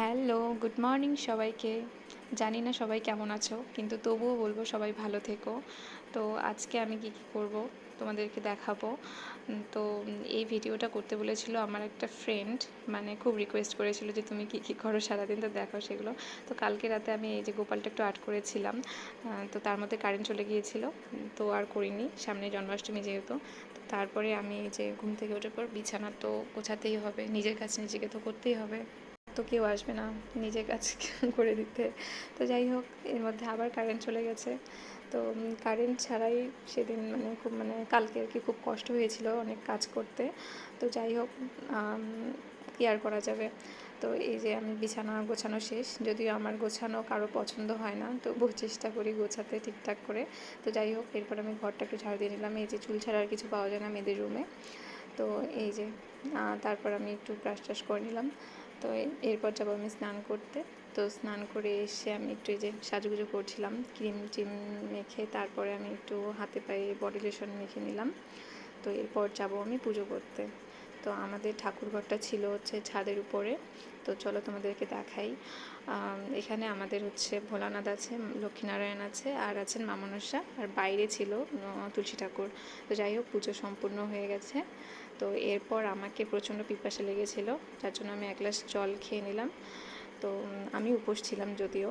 Hello, good morning সবাইকে। জানি না সবাই কেমন আছো, কিন্তু তবুও বলবো সবাই ভালো থেকো। তো আজকে আমি কী কী করবো তোমাদেরকে দেখাবো। তো এই ভিডিওটা করতে বলেছিল আমার একটা ফ্রেন্ড, মানে খুব রিকোয়েস্ট করেছিল যে তুমি কী কী করো সারাদিন, তো দেখাও সেগুলো। তো কালকে রাতে আমি এই যে গোপালটা একটু আর্ট করেছিলাম, তো তার মধ্যে কারেন্ট চলে গিয়েছিল, তো আর করিনি, সামনে জন্মাষ্টমী যেহেতু। তো তারপরে আমি এই যে ঘুম থেকে ওঠার পর বিছানা তো গোছাতেই হবে, নিজের কাজ নিজেকে তো করতেই হবে, তো কেউ আসবে না নিজের কাজ করে দিতে। তো যাই হোক, এর মধ্যে আবার কারেন্ট চলে গেছে। তো কারেন্ট ছাড়াই সেদিন খুব কালকে আর কি খুব কষ্ট হয়েছিল অনেক কাজ করতে। তো যাই হোক, কি আর করা যাবে। তো এই যে আমি বিছানা গোছানো শেষ, যদিও আমার গোছানো কারো পছন্দ হয় না, তবুও চেষ্টা করি গোছাতে ঠিকঠাক করে। তো যাই হোক, এরপর আমি ঘরটা একটু ঝাড়ু দিয়ে নিলাম। এই যে চুল ছাড়া আর কিছু পাওয়া যায় না মেয়েদের রুমে। তো এই যে তারপর আমি একটু ব্রাশ ট্রাশ করে নিলাম। তো এরপর যাবো আমি স্নান করতে। তো স্নান করে এসে আমি একটু এই যে সাজুগুজু করছিলাম, ক্রিম টিম মেখে তারপরে আমি একটু হাতে পায়ে বডি লোশন মেখে নিলাম। তো এরপর যাব আমি পুজো করতে। তো আমাদের ঠাকুরঘরটা ছিল হচ্ছে ছাদের উপরে। তো চলো তোমাদেরকে দেখাই। এখানে আমাদের হচ্ছে ভোলানাথ আছে, লক্ষ্মীনারায়ণ আছে, আর আছেন মা মনসা, আর বাইরে ছিল তুলসী ঠাকুর। তো যাই হোক, পুজো সম্পূর্ণ হয়ে গেছে। তো এরপর আমাকে প্রচণ্ড পিপাসা লেগেছিলো, যার জন্য আমি এক গ্লাস জল খেয়ে নিলাম। তো আমি উপোস ছিলাম যদিও।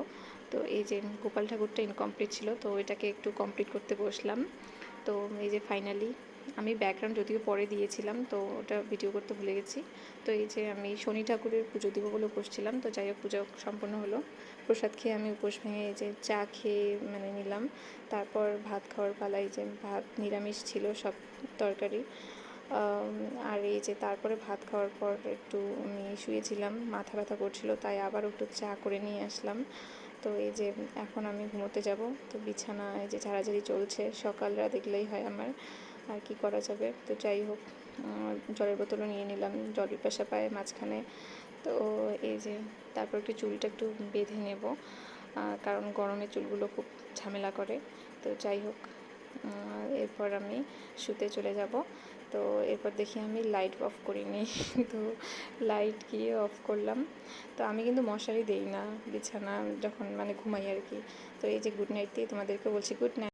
তো এই যে গোপাল ঠাকুরটা ইনকমপ্লিট ছিল, তো এটাকে একটু কমপ্লিট করতে বসলাম। তো এই যে ফাইনালি, আমি ব্যাকগ্রাউন্ড যদিও পরে দিয়েছিলাম, তো ওটা ভিডিও করতে ভুলে গেছি। তো এই যে আমি শনি ঠাকুরের পুজো দিব বলে উপোস ছিলাম। তো যাই হোক, পুজো সম্পন্ন হলো। প্রসাদ খেয়ে আমি উপোস ভেঙে এই যে চা খেয়ে নিলাম। তারপর ভাত খাওয়ার পালা। এই যে ভাত নিরামিষ ছিল, সব তরকারি। আর এই যে তারপরে ভাত খাওয়ার পর একটু আমি শুয়েছিলাম, মাথা ব্যথা করছিল, তাই আবার একটু চা করে নিয়ে আসলাম। তো এই যে এখন আমি ঘুমোতে যাব। তো বিছানা এই যে ঝাড়াঝাড়ি চলছে, সকালরা দেখলেই হয় আমার, আর কি করা যাবে। তো যাই হোক, জলের বোতলও নিয়ে নিলাম, জল পিপাসা পায় মাঝখানে। তো এই যে তারপর একটু চুলটা একটু বেঁধে নেব, কারণ গরমে চুলগুলো খুব ঝামেলা করে। তো যাই হোক, এরপর আমি শুতে চলে যাব। তো এরপর দেখি আমি লাইট অফ করিনি তো লাইট গিয়ে অফ করলাম। তো আমি কিন্তু মশারি দেই না বিছানা যখন ঘুমাই আর কি। তো এই যে গুড নাইট দিয়ে তোমাদেরকে বলছি গুড নাইট।